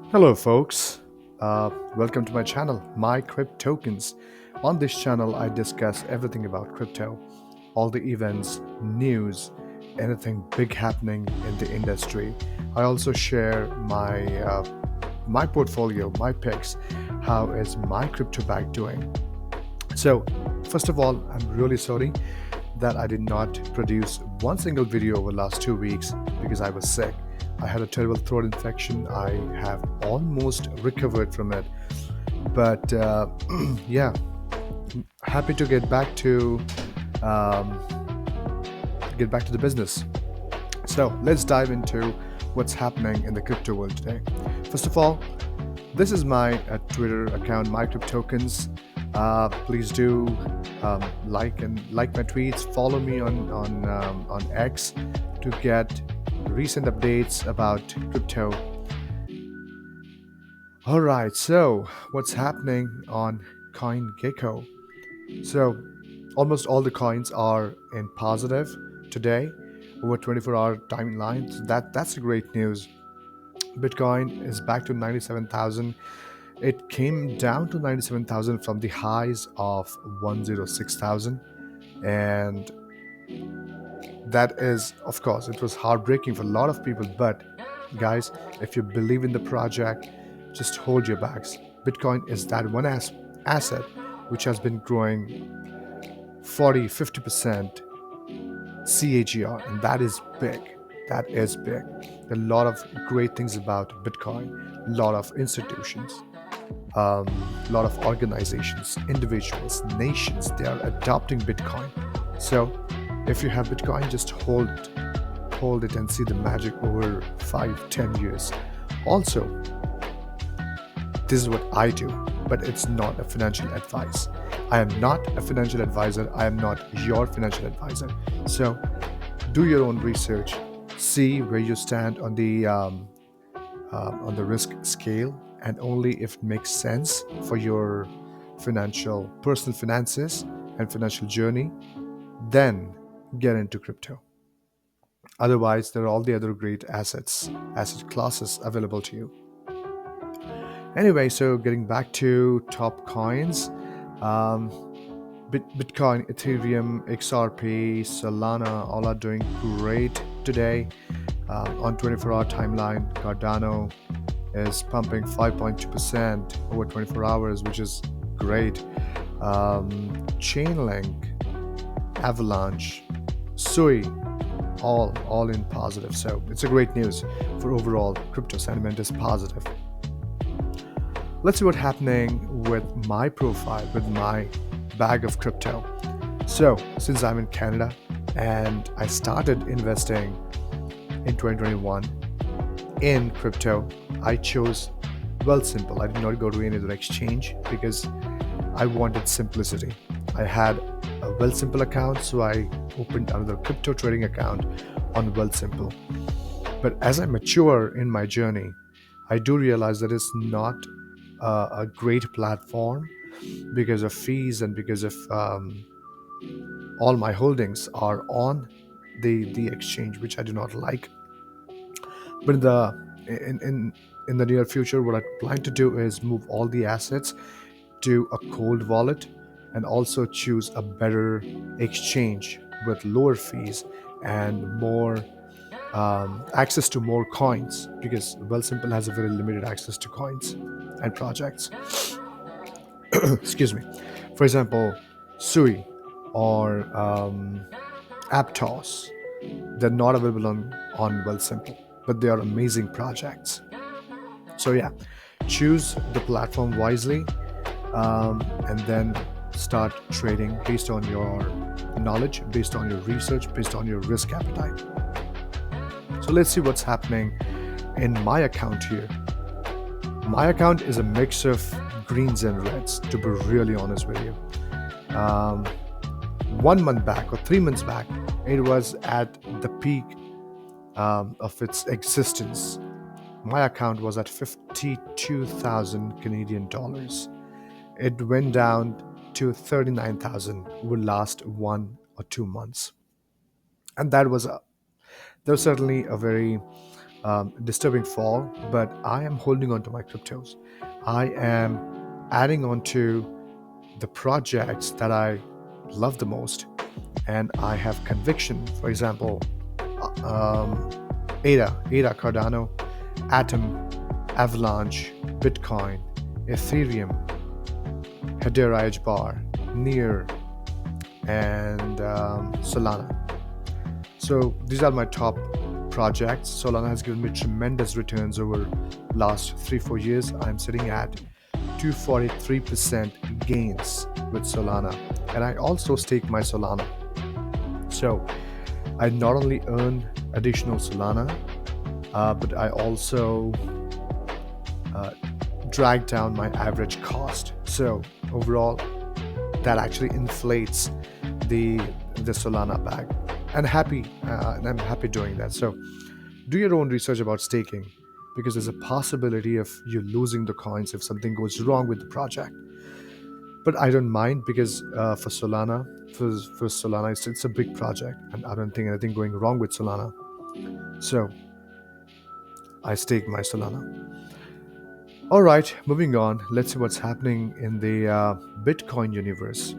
Hello, folks. Welcome to my channel, My Crypto Tokens. On this channel, I discuss everything about crypto, all the events, news, anything big happening in the industry. I also share my portfolio, my picks. How is my crypto bag doing? So, first of all, I'm really sorry that I did not produce one single video over the last 2 weeks because I was sick. I had a terrible throat infection. I have almost recovered from it, but yeah, happy to um, get back to the business. So let's dive into what's happening in the crypto world today. First of all, this is my Twitter account, my crypto tokens. Please do like my tweets. Follow me on X to get recent updates about crypto. All right, so what's happening on CoinGecko? So almost all the coins are in positive today over 24-hour timeline. So that's a great news. Bitcoin is back to 97,000. It came down to 97,000 from the highs of 106,000. And that is, of course, it was heartbreaking for a lot of people. But guys, if you believe in the project, just hold your bags. Bitcoin is that one asset which has been growing 40-50% CAGR, and that is big. That is big. There are a lot of great things about Bitcoin, a lot of institutions, a lot of organizations, individuals, nations, they are adopting Bitcoin. So if you have Bitcoin, just hold it and see the magic over 5-10 years. Also, this is what I do, but it's not a financial advice. I am not a financial advisor. I am not your financial advisor. So do your own research, see where you stand on the risk scale, and only if it makes sense for your personal finances and financial journey, then get into crypto. Otherwise, there are all the other great asset classes available to you. Anyway, so getting back to top coins, um, Bitcoin, Ethereum, XRP, Solana, all are doing great today. On 24-hour timeline, Cardano is pumping 5.2% over 24 hours, which is great. Chainlink, Avalanche, Sui, all in positive. So it's a great news for overall crypto sentiment is positive. Let's see what's happening with my profile, with my bag of crypto. So since I'm in Canada and I started investing in 2021 in crypto, I chose Simple. I did not go to any other exchange because I wanted simplicity. I had a Simple account, so I opened another crypto trading account on Simple. But as I mature in my journey, I do realize that it's not a great platform because of fees and because of all my holdings are on the exchange, which I do not like. But in the near future, what I plan to do is move all the assets to a cold wallet and also choose a better exchange with lower fees and more access to more coins, because Simple has a very limited access to coins and projects. Excuse me. For example, Sui or Aptos, they're not available on Simple, but they are amazing projects. So yeah, choose the platform wisely, and then start trading based on your knowledge, based on your research, based on your risk appetite. So let's see what's happening in my account here. My account is a mix of greens and reds, to be really honest with you. Um, 1 month back or 3 months back, it was at the peak of its existence. My account was at 52,000 Canadian dollars. It went down to 39,000 over last 1 or 2 months, and that was certainly a very disturbing fall, but I am holding on to my cryptos. I am adding on to the projects that I love the most, and I have conviction. For example, ADA, Cardano, Atom, Avalanche, Bitcoin, Ethereum, Hedera Edge Bar, Near, and Solana. So these are my top projects. Solana has given me tremendous returns over last 3-4 years. I'm sitting at 243% gains with Solana, and I also stake my Solana. So I not only earn additional Solana, but I also drag down my average cost. So overall, that actually inflates the Solana bag. And I'm happy doing that. So do your own research about staking, because there's a possibility of you losing the coins if something goes wrong with the project. But I don't mind, because for Solana, it's a big project, and I don't think anything going wrong with Solana. So I stake my Solana. All right, moving on. Let's see what's happening in the Bitcoin universe.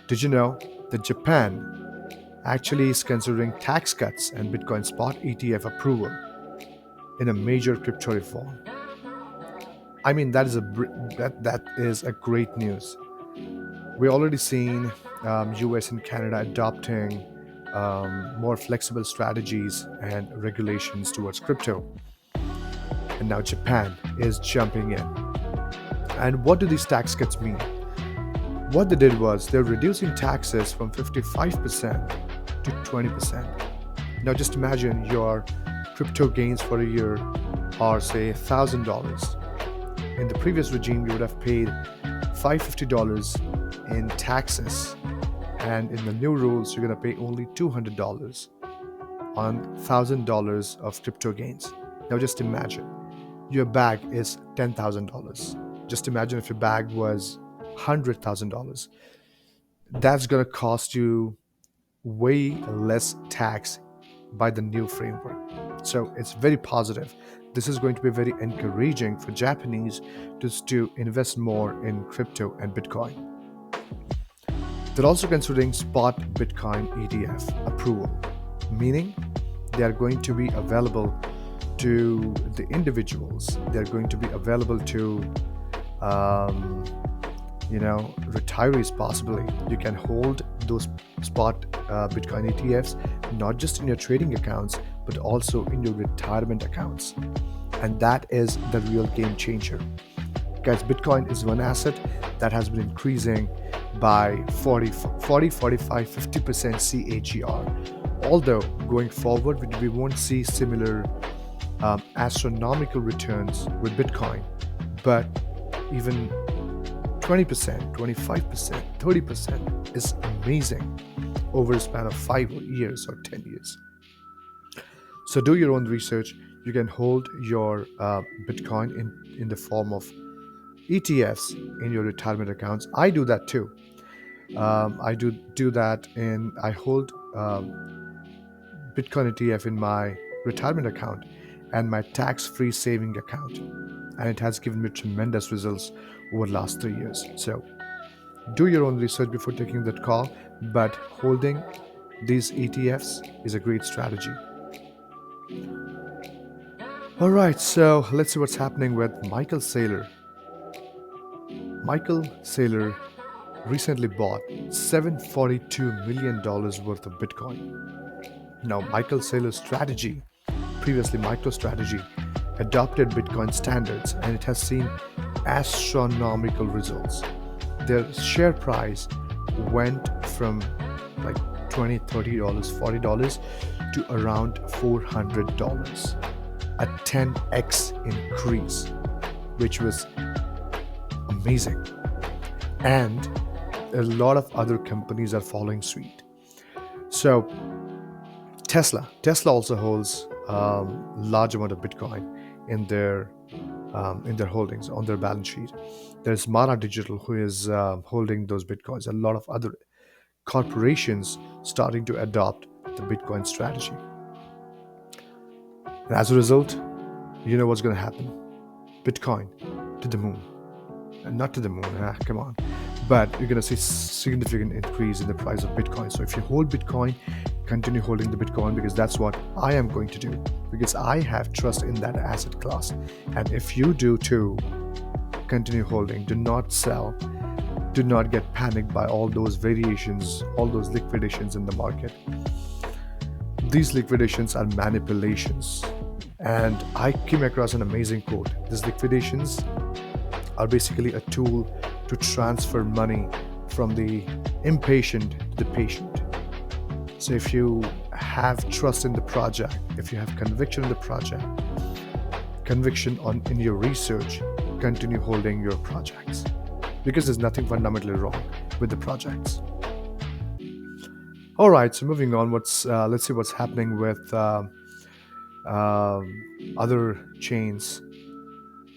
Did you know that Japan actually is considering tax cuts and Bitcoin spot ETF approval in a major crypto reform? I mean, that is a great news. We're already seeing US and Canada adopting more flexible strategies and regulations towards crypto. And now Japan is jumping in. And what do these tax cuts mean? What they did was they're reducing taxes from 55% to 20%. Now just imagine your crypto gains for a year are, say, $1,000. In the previous regime, you would have paid $550 in taxes, and in the new rules, you're going to pay only $200 on $1,000 of crypto gains. Now just imagine your bag is $10,000. Just imagine if your bag was $100,000. That's going to cost you way less tax by the new framework. So it's very positive. This is going to be very encouraging for Japanese to invest more in crypto and Bitcoin. They're also considering spot Bitcoin ETF approval, meaning they are going to be available to the individuals. They're going to be available to retirees possibly. You can hold those spot Bitcoin ETFs not just in your trading accounts, but also in your retirement accounts. And that is the real game changer. Guys, Bitcoin is one asset that has been increasing by 40, 45, 50% CAGR. Although going forward, we won't see similar astronomical returns with Bitcoin, but even 20%, 25%, 30% is amazing over a span of 5 years or 10 years. So do your own research. You can hold your Bitcoin in the form of ETFs in your retirement accounts. I do that too. I do that I hold Bitcoin ETF in my retirement account and my tax-free saving account. And it has given me tremendous results over the last 3 years. So do your own research before taking that call, but holding these ETFs is a great strategy. All right, so let's see what's happening with Michael Saylor. Michael Saylor recently bought $742 million worth of Bitcoin. Now, Michael Saylor's strategy, previously MicroStrategy, adopted Bitcoin standards, and it has seen astronomical results. Their share price went from like $20, $30, $40 to around $400, a 10x increase, which was amazing. And a lot of other companies are following suit. So Tesla also holds a large amount of Bitcoin in their holdings on their balance sheet. There's Mana Digital, who is holding those Bitcoins. A lot of other corporations starting to adopt the Bitcoin strategy. And as a result, you know what's going to happen. Bitcoin to the moon. And not to the moon, come on. But you're going to see significant increase in the price of Bitcoin. So if you hold Bitcoin, continue holding the Bitcoin, because that's what I am going to do, because I have trust in that asset class. And if you do too, continue holding. Do not sell. Do not get panicked by all those variations, all those liquidations in the market. These liquidations are manipulations. And I came across an amazing quote. These liquidations are basically a tool to transfer money from the impatient to the patient. So if you have trust in the project, if you have conviction in the project, conviction in your research, continue holding your projects, because there's nothing fundamentally wrong with the projects. All right, so moving on, let's see what's happening with other chains.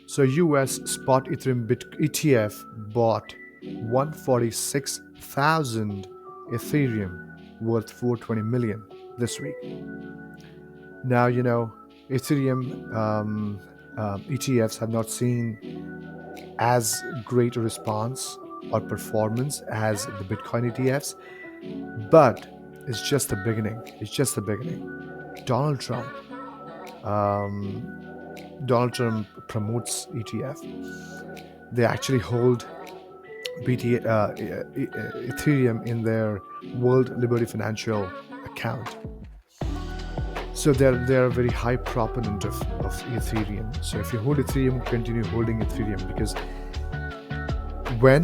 So US spot Ethereum ETF bought 146,000 Ethereum worth 420 million this week. Now, Ethereum ETFs have not seen as great a response or performance as the Bitcoin ETFs, but it's just the beginning. It's just the beginning. Donald Trump um, Donald Trump promotes ETF. They actually hold Ethereum in their World Liberty Financial account. So they're a very high proponent of Ethereum. So if you hold Ethereum, continue holding Ethereum, because when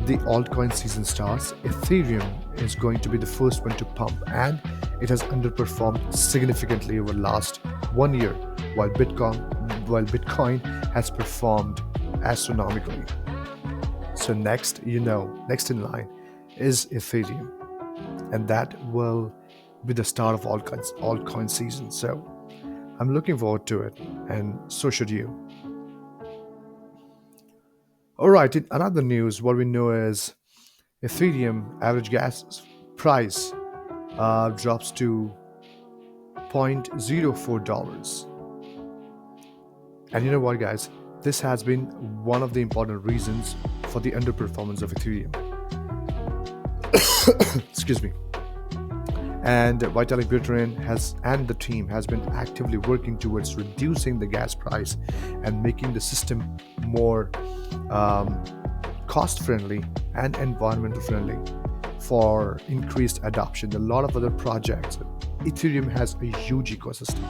the altcoin season starts, Ethereum is going to be the first one to pump, and it has underperformed significantly over the last 1 year, while Bitcoin has performed astronomically. So next in line is Ethereum, and that will be the start of altcoin season. So I'm looking forward to it, and so should you. All right, in another news, what we know is Ethereum average gas price drops to $0.04. And you know what, guys? This has been one of the important reasons for the underperformance of Ethereum. Excuse me. And Vitalik Buterin and the team has been actively working towards reducing the gas price and making the system more cost-friendly and environmental-friendly for increased adoption. A lot of other projects. Ethereum has a huge ecosystem,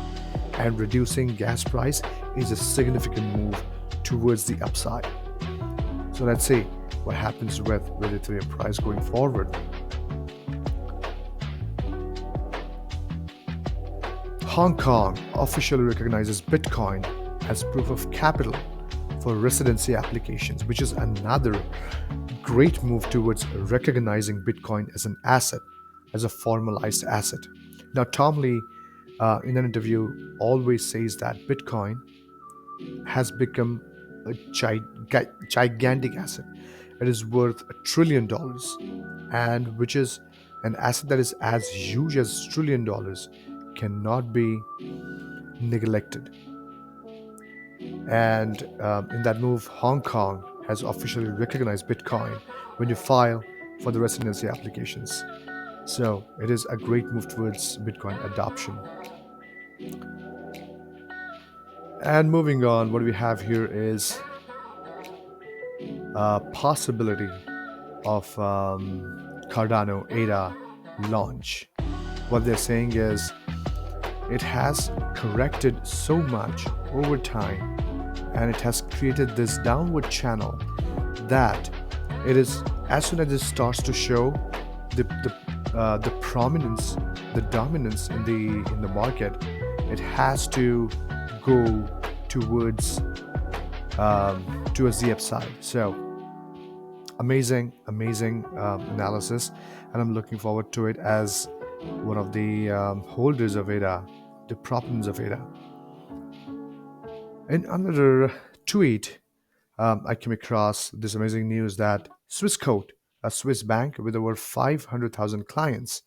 and reducing gas price is a significant move towards the upside. So let's see what happens with Ethereum price going forward. Hong Kong officially recognizes Bitcoin as proof of capital for residency applications, which is another great move towards recognizing Bitcoin as an asset, as a formalized asset. Now, Tom Lee, in an interview, always says that Bitcoin has become a gigantic asset. It is worth $1 trillion, and which is an asset that is as huge as $1 trillion cannot be neglected. And in that move, Hong Kong has officially recognized Bitcoin when you file for the residency applications. So it is a great move towards Bitcoin adoption. And moving on, what we have here is a possibility of Cardano ADA launch. What they're saying is it has corrected so much over time, and it has created this downward channel that it is, as soon as it starts to show the prominence, the dominance in the market, it has to go towards the upside. So amazing analysis, and I'm looking forward to it as one of the holders of ADA, the proponents of ADA. In another tweet, I came across this amazing news that Swissquote, a Swiss bank with over 500,000 clients,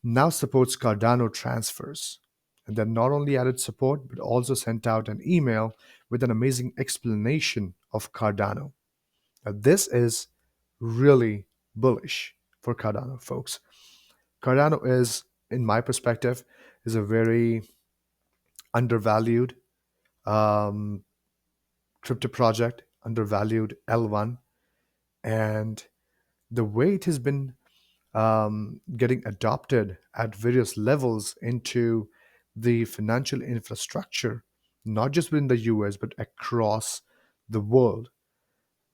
now supports Cardano transfers. And they not only added support, but also sent out an email with an amazing explanation of Cardano. Now, this is really bullish for Cardano, folks. Cardano is, in my perspective, is a very undervalued um, crypto project, undervalued L1, and the way it has been getting adopted at various levels into the financial infrastructure, not just within the US, but across the world.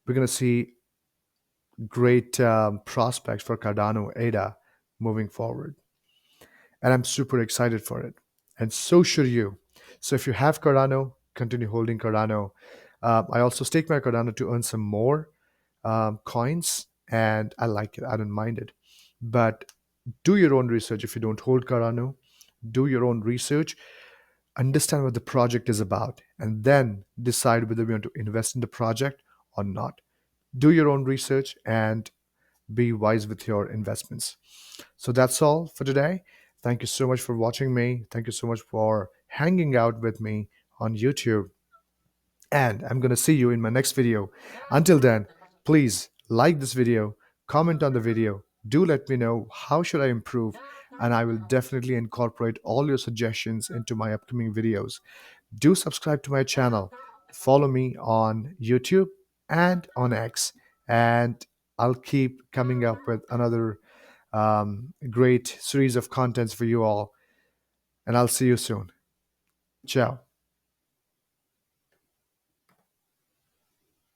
We're going to see great prospects for Cardano ADA moving forward. And I'm super excited for it. And so should you. So if you have Cardano, continue holding Cardano. I also stake my Cardano to earn some more coins, and I like it. I don't mind it. But do your own research if you don't hold Cardano. Do your own research, understand what the project is about, and then decide whether you want to invest in the project or not. Do your own research and be wise with your investments. So that's all for today. Thank you so much for watching me. Thank you so much for hanging out with me on YouTube. And I'm going to see you in my next video. Until then, please like this video, comment on the video, do let me know how should I improve, and I will definitely incorporate all your suggestions into my upcoming videos. Do subscribe to my channel, follow me on YouTube and on X, and I'll keep coming up with another great series of contents for you all. And I'll see you soon. Ciao.